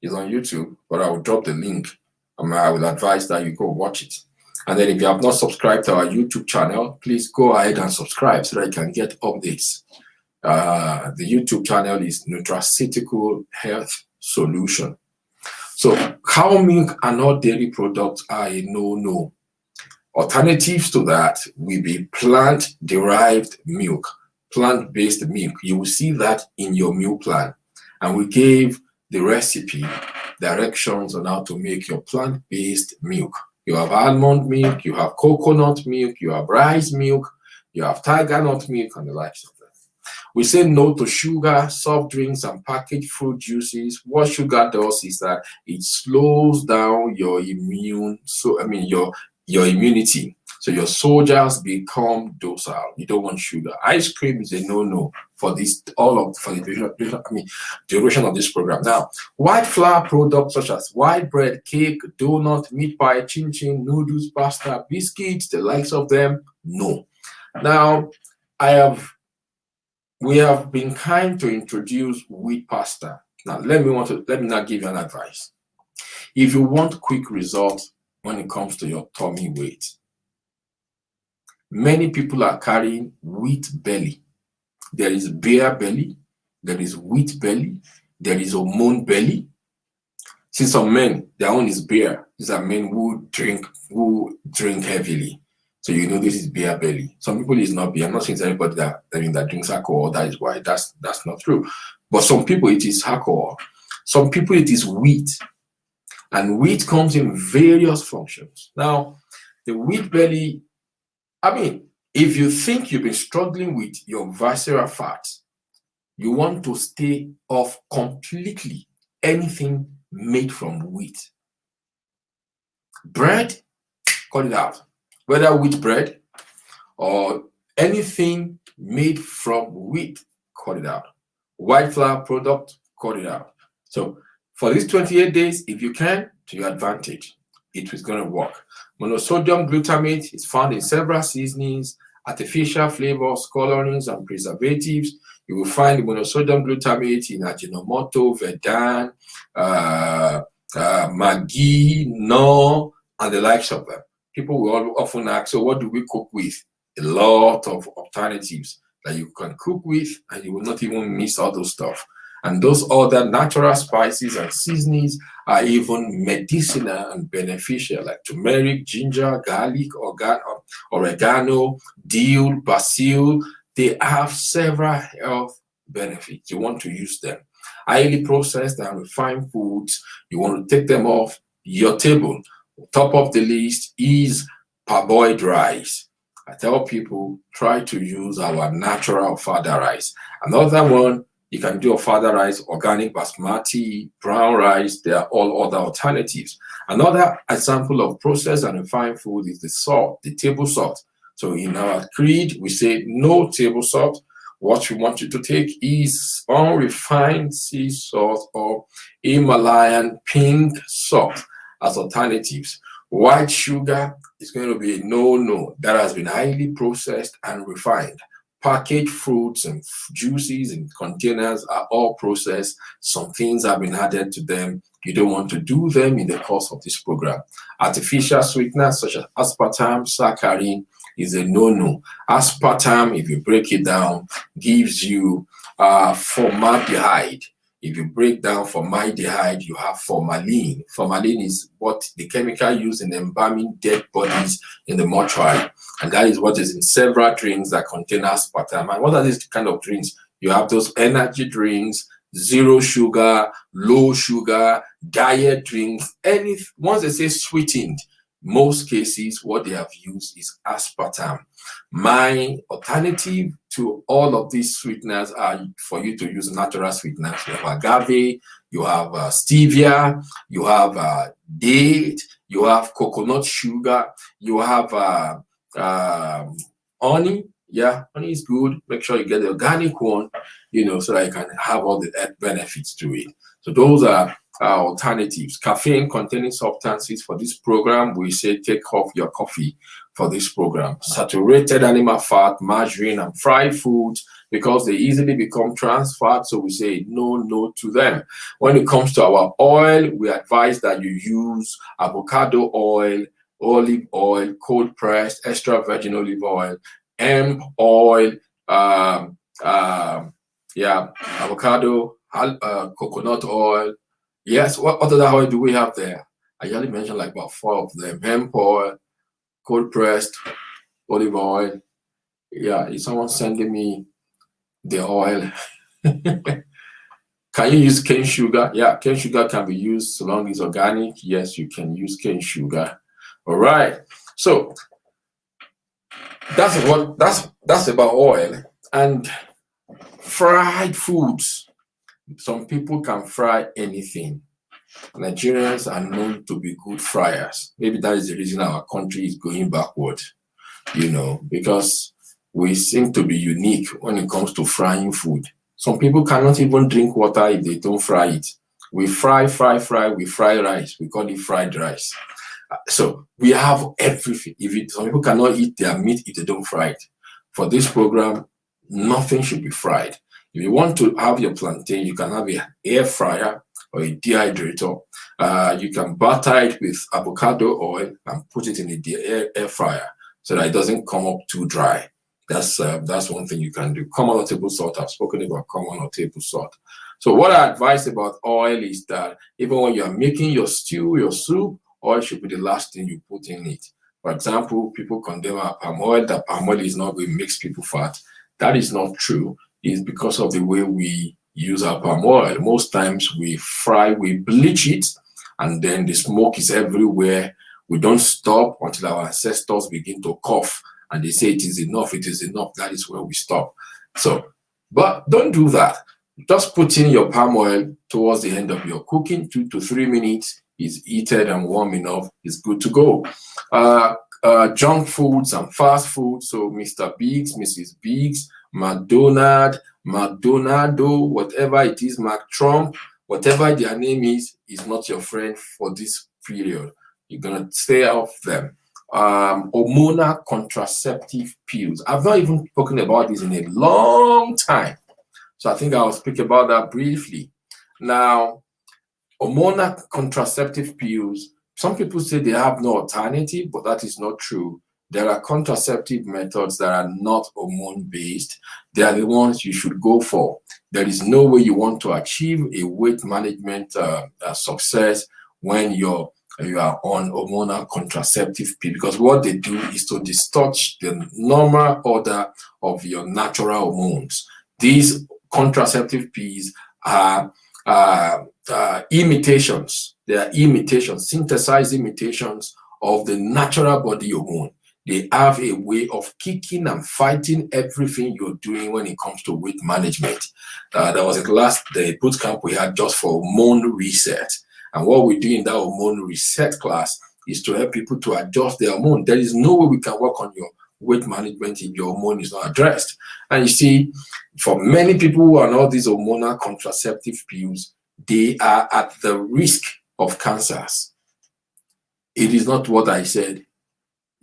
It's on YouTube, but I will drop the link. I will advise that you go watch it. And then if you have not subscribed to our YouTube channel, please go ahead and subscribe so that you can get updates. The YouTube channel is Nutraceutical Health Solution. So cow milk and all dairy products are a no-no. Alternatives to that will be plant-derived milk, plant-based milk. You will see that in your meal plan. And we gave the recipe, directions on how to make your plant-based milk. You have almond milk, you have coconut milk, you have rice milk, you have tiger nut milk, and the likes of that. We say no to sugar, soft drinks, and packaged fruit juices. What sugar does is that it slows down your your immunity. So your soldiers become docile. You don't want sugar. Ice cream is a no-no for the duration of this program. Now, white flour products such as white bread, cake, donut, meat pie, chin-chin, noodles, pasta, biscuits, the likes of them, no. Now, we have been kind to introduce wheat pasta. Now, let me now give you an advice. If you want quick results when it comes to your tummy weight, many people are carrying wheat belly. There is bear belly, there is wheat belly, there is Omona belly. See, some men, their own is beer. These are men who drink heavily. So you know this is beer belly. Some people is not beer. I'm not saying it's everybody that drinks alcohol. That is why that's not true. But some people it is alcohol. Some people it is wheat. And wheat comes in various functions. Now, the wheat belly, if you think you've been struggling with your visceral fat, you want to stay off completely anything made from wheat. Bread, cut it out. Whether wheat bread or anything made from wheat, cut it out. White flour product, cut it out. So for these 28 days, if you can, to your advantage, it is going to work. Monosodium glutamate is found in several seasonings, artificial flavors, colorings, and preservatives. You will find monosodium glutamate in Ajinomoto, Vedan, Maggi, Knorr, and the likes of them. People will often ask, so what do we cook with? A lot of alternatives that you can cook with, and you will not even miss all those stuff. And those other natural spices and seasonings are even medicinal and beneficial, like turmeric, ginger, garlic, oregano, dill, basil. They have several health benefits. You want to use them. Highly processed and refined foods, you want to take them off your table. Top of the list is parboiled rice. I tell people, try to use our natural fada rice. Another one, you can do a fada rice, organic basmati, brown rice. There are all other alternatives. Another example of processed and refined food is the salt, the table salt. So in our creed, we say no table salt. What we want you to take is unrefined sea salt or Himalayan pink salt as alternatives. White sugar is going to be a no-no. That has been highly processed and refined. Packaged fruits and juices in containers are all processed. Some things have been added to them. You don't want to do them in the course of this program. Artificial sweeteners such as aspartame, saccharin is a no-no. Aspartame, if you break it down, gives you formaldehyde. If you break down formaldehyde, you have formalin. Formalin is what the chemical used in embalming dead bodies in the mortuary. And that is what is in several drinks that contain aspartame. And what are these kind of drinks? You have those energy drinks, zero sugar, low sugar, diet drinks. Once they say sweetened, most cases, what they have used is aspartame. My alternative to all of these sweeteners are for you to use natural sweeteners. You have agave, you have stevia, you have date, you have coconut sugar, you have honey. Yeah, honey is good. Make sure you get the organic one, so that you can have all the benefits to it. So those are alternatives. Caffeine containing substances for this program, we say take off your coffee for this program. Saturated animal fat, margarine, and fried foods, because they easily become trans fat, so we say no to them. When it comes to our oil, we advise that you use avocado oil, olive oil, cold pressed, extra virgin olive oil, hemp oil, avocado, coconut oil. Yes, what other oil do we have there? I usually mentioned like about 4 of them. Hemp oil, cold pressed, olive oil. Yeah, is someone sending me the oil? Can you use cane sugar? Yeah, cane sugar can be used so long as it's organic. Yes, you can use cane sugar. All right. So that's about oil and fried foods. Some people can fry anything. Nigerians are known to be good fryers. Maybe that is the reason our country is going backward, because we seem to be unique when it comes to frying food. Some people cannot even drink water if they don't fry it. We fry, we fry rice. We call it fried rice. So we have everything. Some people cannot eat their meat if they don't fry it. For this program, nothing should be fried. If you want to have your plantain, you can have an air fryer or a dehydrator. You can butter it with avocado oil and put it in the air fryer so that it doesn't come up too dry. That's one thing you can do. Common or table salt. I've spoken about common or table salt. So what I advise about oil is that even when you are making your stew, your soup, oil should be the last thing you put in it. For example, people condemn palm oil, that palm oil is not going to make people fat. That is not true. It's because of the way we use our palm oil. Most times we bleach it, and then the smoke is everywhere. We don't stop until our ancestors begin to cough and they say it is enough, that is where we stop. So, but don't do that. Just put in your palm oil towards the end of your cooking, 2 to 3 minutes, is heated and warm enough, it's good to go. Junk foods and fast food, so Mr. Biggs, Mrs. Biggs, McDonald, McDonaldo, whatever it is, Mac Trump, whatever their name is not your friend for this period. You're gonna stay off them. Omona contraceptive pills. I've not even spoken about this in a long time, so I think I'll speak about that briefly. Now, Omona contraceptive pills, some people say they have no alternative, but that is not true. There are contraceptive methods that are not hormone-based. They are the ones you should go for. There is no way you want to achieve a weight management success when you are on hormonal contraceptive pill, because what they do is to distort the normal order of your natural hormones. These contraceptive pills are imitations. They are imitations, synthesized imitations of the natural body hormone. They have a way of kicking and fighting everything you're doing when it comes to weight management. That was the bootcamp we had just for hormone reset. And what we do in that hormone reset class is to help people to adjust their hormone. There is no way we can work on your weight management if your hormone is not addressed. And you see, for many people who are on all these hormonal contraceptive pills, they are at the risk of cancers. It is not what I said.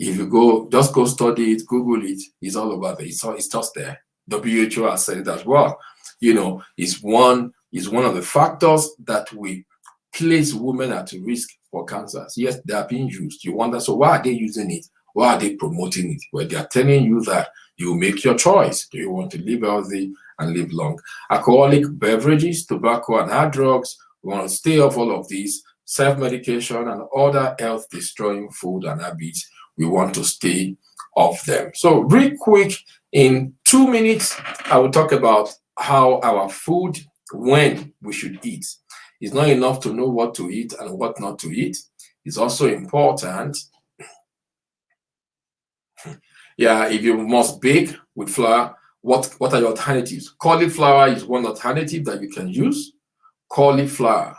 If you just go study it, Google it, it's all over there. It's just there. WHO has said it as well. It's one of the factors that we place women at risk for cancers. Yes, they are being used. You wonder, so why are they using it? Why are they promoting it? Well, they are telling you that you make your choice. Do you want to live healthy and live long? Alcoholic beverages, tobacco, and hard drugs. We want to stay off all of these. Self-medication and other health-destroying food and habits. We want to stay off them. So real quick, in 2 minutes, I will talk about how our food, when we should eat. It's not enough to know what to eat and what not to eat. It's also important. Yeah, if you must bake with flour, what are your alternatives? Cauliflower is one alternative that you can use. Cauliflower.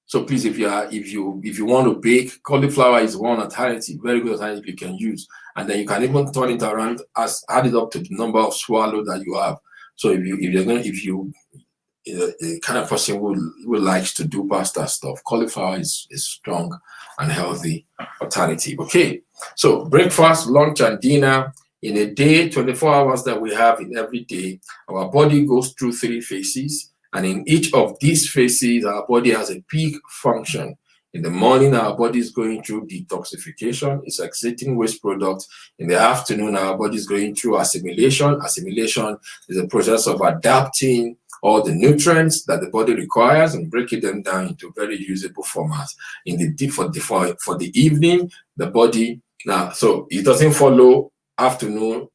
So please, if you want to bake, cauliflower is one alternative, very good alternative you can use. And then you can even turn it around, add it up to the number of swallow that you have. So if you the kind of person who likes to do pasta stuff, cauliflower is a strong and healthy alternative. Okay, so breakfast, lunch, and dinner in a day, 24 hours that we have in every day, our body goes through 3 phases, and in each of these phases, our body has a peak function. In the morning, our body is going through detoxification. It's exiting waste products. In the afternoon, our body is going through assimilation. Assimilation is a process of adapting all the nutrients that the body requires and breaking them down into very usable formats. In the for the evening, the body now, so it doesn't follow afternoon,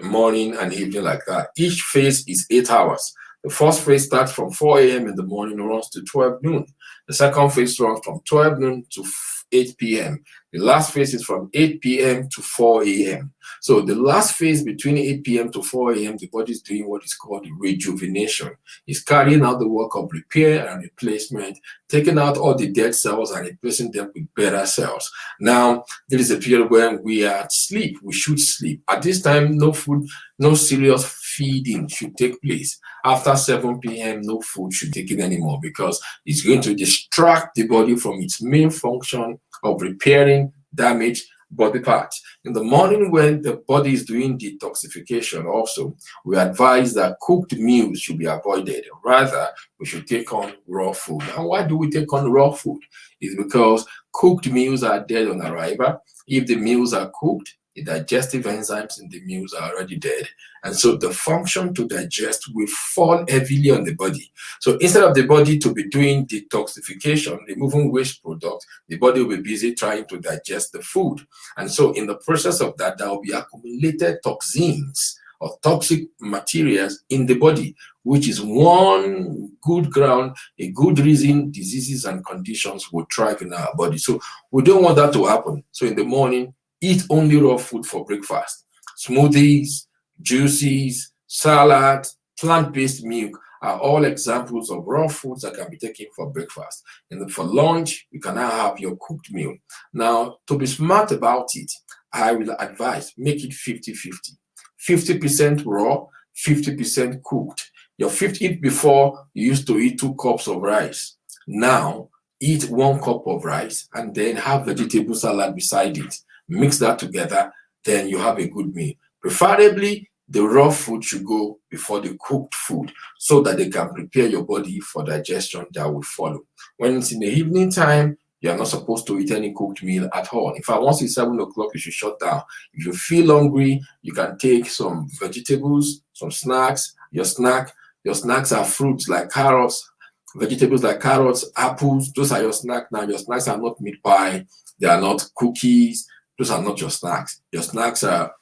morning, and evening like that. Each phase is 8 hours. The first phase starts from 4 a.m. in the morning, runs to 12 noon. The second phase runs from 12 noon to 8 p.m. The last phase is from 8 p.m. to 4 a.m. So the last phase between 8 p.m. to 4 a.m., the body is doing what is called rejuvenation. It's carrying out the work of repair and replacement, taking out all the dead cells and replacing them with better cells. Now, there is a period when we are asleep. We should sleep. At this time, no food, no serious feeding should take place. After 7 p.m., no food should take in anymore because it's going to distract the body from its main function of repairing damaged body parts. In the morning, when the body is doing detoxification also, we advise that cooked meals should be avoided. Rather, we should take on raw food. And why do we take on raw food? It's because cooked meals are dead on arrival. If the meals are cooked, the digestive enzymes in the meals are already dead. And so the function to digest will fall heavily on the body. So instead of the body to be doing detoxification, removing waste products, the body will be busy trying to digest the food. And so in the process of that, there will be accumulated toxins or toxic materials in the body, which is one good ground, a good reason diseases and conditions will thrive in our body. So we don't want that to happen. So in the morning, eat only raw food for breakfast. Smoothies, juices, salad, plant-based milk are all examples of raw foods that can be taken for breakfast. And for lunch, you can now have your cooked meal. Now, to be smart about it, I will advise make it 50-50. 50% raw, 50% cooked. Your 50 before, you used to eat 2 cups of rice. Now, eat 1 cup of rice and then have vegetable salad beside it. Mix that together, then you have a good meal. Preferably, the raw food should go before the cooked food so that they can prepare your body for digestion that will follow. When it's in the evening time, you are not supposed to eat any cooked meal at all. In fact, once it's 7 o'clock, you should shut down. If you feel hungry, you can take some vegetables, some snacks. Your snacks are fruits like carrots, vegetables like carrots, apples. Those are your snacks. Now, your snacks are not meat pie. They are not cookies. Those are not your snacks. Your snacks are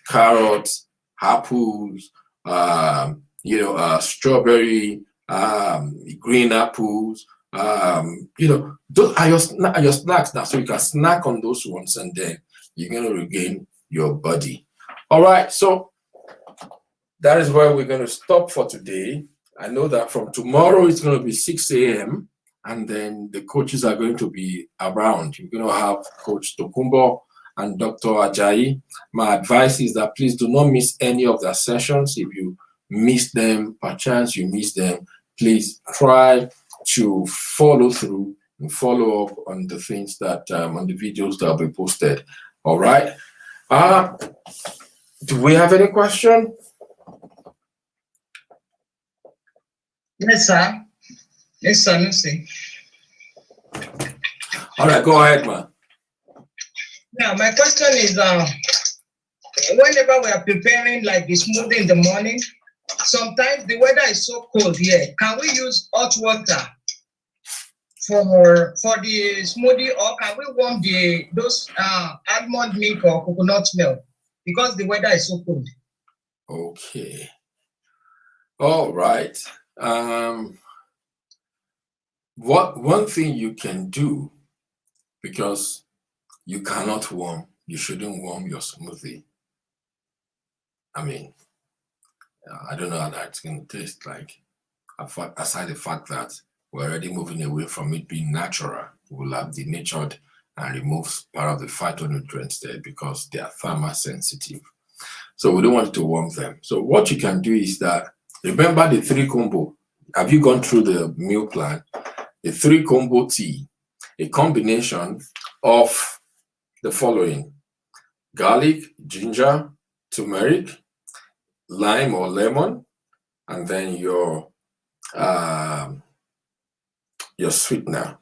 carrots, apples, strawberry, green apples. Those are your snacks now. So you can snack on those ones, and then you're going to regain your body. All right. So that is where we're going to stop for today. I know that from tomorrow it's going to be 6 a.m. and then the coaches are going to be around. You're going to have Coach Tokumbo and Dr. Ajayi. My advice is that please do not miss any of their sessions. If you miss them, perchance you miss them, please try to follow through and follow up on the things that, on the videos that will be posted. All right. Do we have any question? Yes, sir. Yes, sir. Let's see. All right, go ahead, man. Now, my question is, whenever we are preparing like the smoothie in the morning, sometimes the weather is so cold here. Can we use hot water for the smoothie, or can we warm those almond milk or coconut milk because the weather is so cold? Okay. All right. One thing you can do, because you cannot warm, you shouldn't warm your smoothie. I mean, I don't know how that's going to taste like. Aside the fact that we're already moving away from it being natural, we'll have denatured and remove part of the phytonutrients there because they are thermosensitive. So we don't want to warm them. So what you can do is that, remember the 3 combo. Have you gone through the meal plan? The 3 combo tea, a combination of the following: garlic, ginger, turmeric, lime or lemon, and then your sweetener.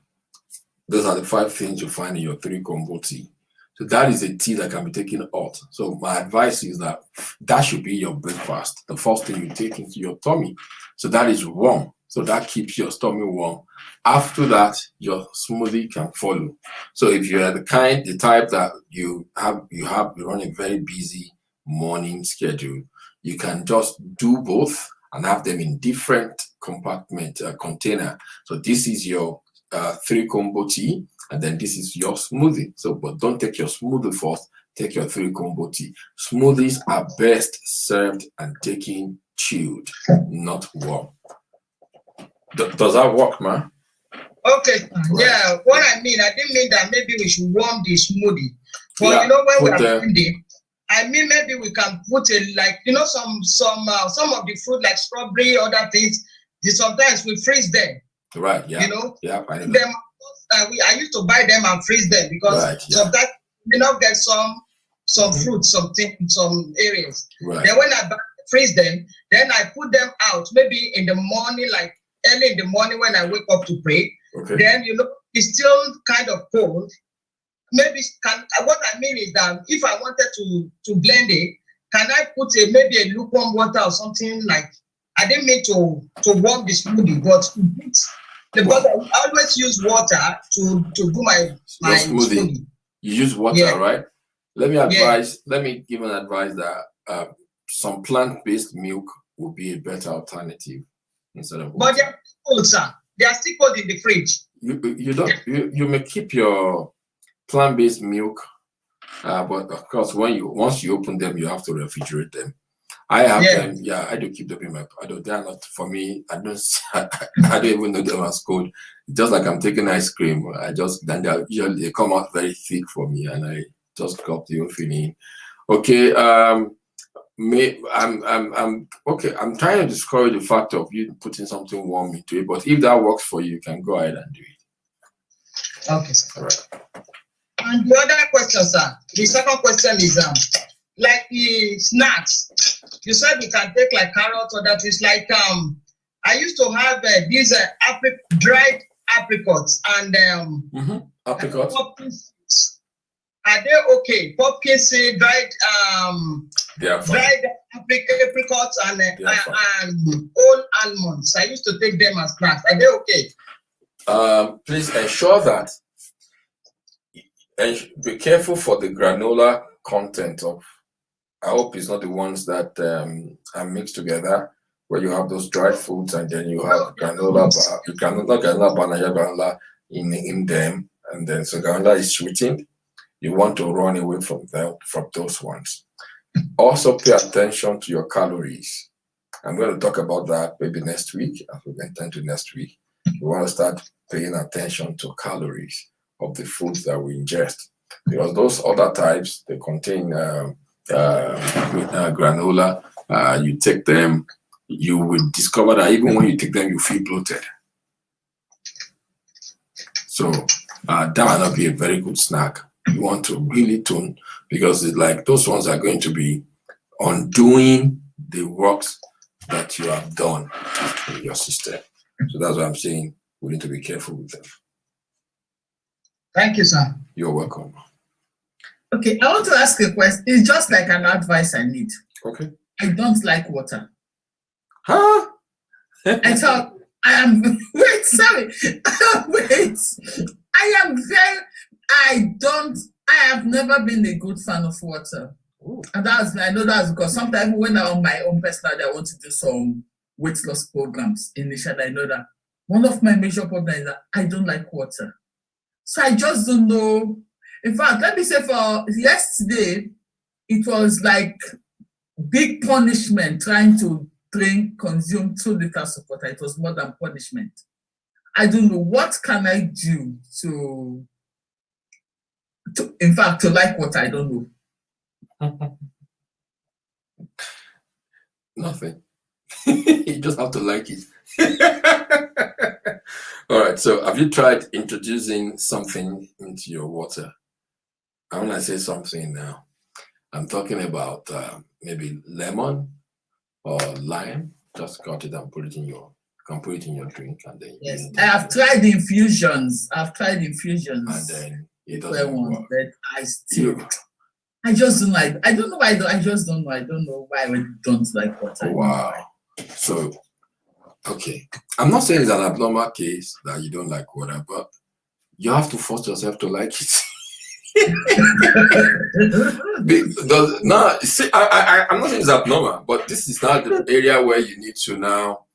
Those are the 5 things you find in your 3-combo tea. So that is a tea that can be taken hot. So my advice is that that should be your breakfast, the first thing you take into your tummy. So that is warm. So that keeps your stomach warm. After that, your smoothie can follow. So if you're the type that you run a very busy morning schedule, you can just do both and have them in different compartment container. So this is your 3-combo tea, and then this is your smoothie. So, but don't take your smoothie first, take your 3-combo tea. Smoothies are best served and taken chilled, not warm. Does that work, man? Okay, Right. yeah. What I didn't mean that maybe we should warm the smoothie. But Yeah, you know, when we put are blending, I mean maybe we can put some of the fruit like strawberry, other things. Sometimes we freeze them. Right. Yeah. You know, Yeah. I know. them. I used to buy them and freeze them because Right, yeah. sometimes you not get some fruit, something in some areas. Right. Then when I freeze them, then I put them out maybe in the morning, like early in the morning when I wake up to pray. Okay. Then it's still kind of cold. Maybe what I mean is that if I wanted to blend it, can I put maybe a lukewarm water or something like? I didn't mean to warm the smoothie, but because I always use water to do my smoothie. You use water, Yeah. right? Let me give an advice that some plant-based milk will be a better alternative instead of water. But they're cold, sir. They are still cold in the fridge. You may keep your plant-based milk, but of course once you open them, you have to refrigerate them. I have them. Yeah, I do keep them in my. They are not for me. I don't even know them as cold. Just like I'm taking ice cream. They come out very thick for me, and I just got the whole feeling. Okay. I'm okay. I'm trying to discourage the fact of you putting something warm into it, but if that works for you, you can go ahead and do it. Okay, sir. All right. And the other question, sir. The second question is like the snacks. You said we can take like carrots or that is like I used to have these dried apricots and Apricots. pumpkin seeds. Are they okay? Pumpkin seed, dried apricots and old almonds. I used to take them as snacks. Are they okay? Please ensure that be careful for the granola content of. I hope it's not the ones that are mixed together, where you have those dried foods and then you have granola in them, and then so granola is sweetened. You want to run away from those ones. Also, pay attention to your calories. I'm going to talk about that maybe next week. As we get into next week, we want to start paying attention to calories of the foods that we ingest, because those other types, they contain granola. You take them, you will discover that even when you take them, you feel bloated. So that might not be a very good snack. You want to really tune, because it's like those ones are going to be undoing the works that you have done in your system. So that's what I'm saying. We need to be careful with them. Thank you, sir. You're welcome. Okay, I want to ask a question. It's just like an advice I need. Okay. I don't like water. Huh? I thought wait, sorry. Wait. I have never been a good fan of water. Ooh. And I know that's because sometimes when I'm on my own personal, I want to do some weight loss programs initially. I know that one of my major problems is that I don't like water. So I just don't know. In fact, let me say for yesterday, it was like big punishment trying to consume 2 liters of water. It was more than punishment. I don't know. What can I do to like water? I don't know. Nothing. You just have to like it. All right. So have you tried introducing something into your water? And when I say something now, I'm talking about maybe lemon or lime. Just cut it and put it in your can put it in your drink, and then yes, I have tried infusions. I've tried infusions. And then it doesn't work. But I still, I just don't like. I don't know why. I just don't know. I don't know why I don't like water. Wow. So, okay, I'm not saying it's an abnormal case that you don't like water, but you have to force yourself to like it. I'm not saying it's abnormal, but this is not the area where you need to now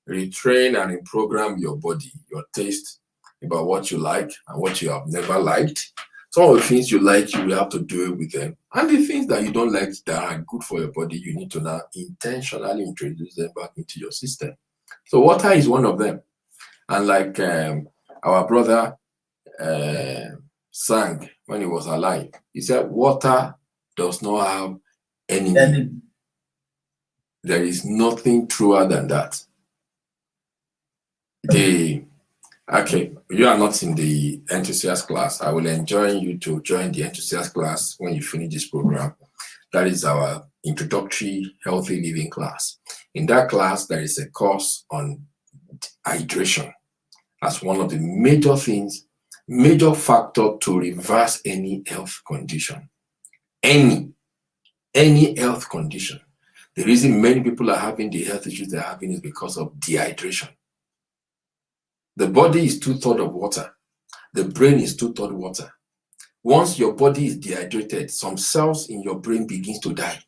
retrain and reprogram your body, your taste about what you like and what you have never liked. Some of the things you like, you will have to do it with them. And the things that you don't like that are good for your body, you need to now intentionally introduce them back into your system. So water is one of them. And like our brother sang when he was alive, he said, water does not have enemy. There is nothing truer than that. Okay, you are not in the enthusiast class. I will enjoin you to join the enthusiast class when you finish this program. That is our introductory healthy living class. In that class, there is a course on hydration as one of the major things, major factor to reverse any health condition. Any health condition. The reason many people are having the health issues they're having is because of dehydration. The body is 2/3 of water. The brain is 2/3 water. Once your body is dehydrated, some cells in your brain begins to die.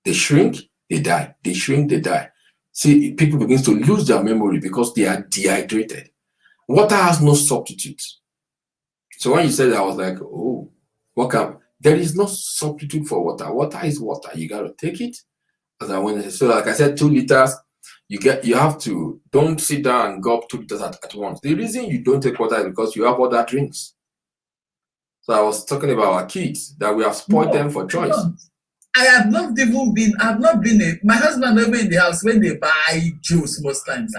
They shrink, they die. They shrink, they die. See, people begin to lose their memory because they are dehydrated. Water has no substitute. So when you said that, I was like, oh, there is no substitute for water. Water is water. You got to take it. So like I said, 2 liters. You have to, don't sit down and go up 2 liters at once. The reason you don't take water is because you have other drinks. So I was talking about our kids, that we have spoiled them for choice. I have not been, my husband never in the house when they buy juice most times.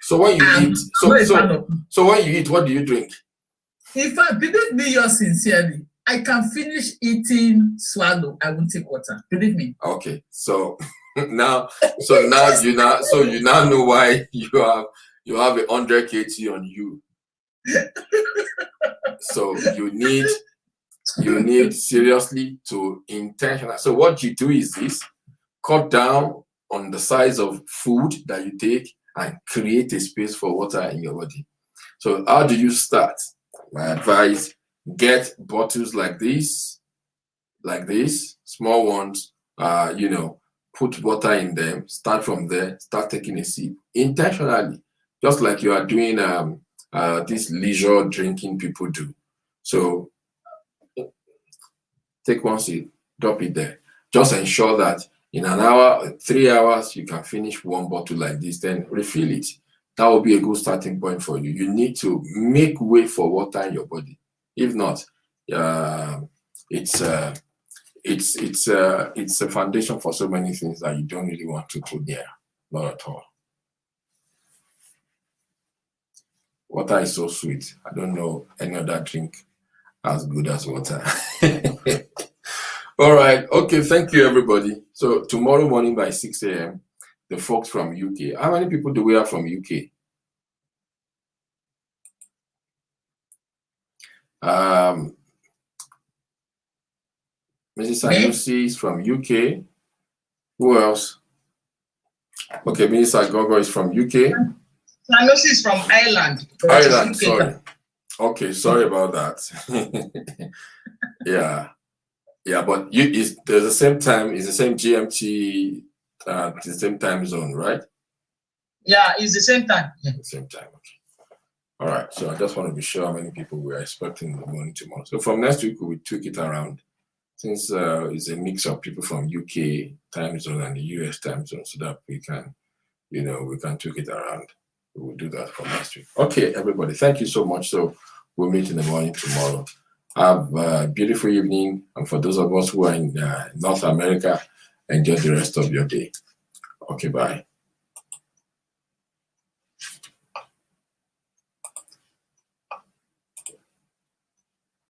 So when you eat, so when you eat, what do you drink? In fact, believe me, you're sincerely, I can finish eating, swallow, I won't take water. Believe me. Okay, so you now know why you have 100 kg on you. So you need seriously to intentional. So what you do is this: cut down on the size of food that you take and create a space for water in your body. So how do you start? My advice: get bottles like this, small ones. Put water in them, start from there, start taking a sip intentionally, just like you are doing this leisure drinking people do. So take one sip, drop it there. Just ensure that in an hour, 3 hours, you can finish 1 bottle like this, then refill it. That will be a good starting point for you. You need to make way for water in your body. If not, it's a foundation for so many things that you don't really want to put there. Not at all. Water is so sweet. I don't know any other drink as good as water. All right. Okay. Thank you, everybody. So tomorrow morning by 6 a.m., the folks from UK. How many people do we have from UK? Mrs. Sanusi is from UK. Who else? Okay, Mrs. Agogo is from UK. Sanusi is from Ireland. Ireland, sorry. Okay, sorry about that. Yeah, but there's the same time, it's the same GMT, the same time zone, right? Yeah, it's the same time. The same time, okay. All right, so I just want to be sure how many people we are expecting in the morning tomorrow. So from next week, we tweak it around. Since it's a mix of people from UK time zone and the US time zone, so that we can, we can tweak it around. We will do that for next week. Okay, everybody, thank you so much. So we'll meet in the morning tomorrow. Have a beautiful evening. And for those of us who are in North America, enjoy the rest of your day. Okay, bye.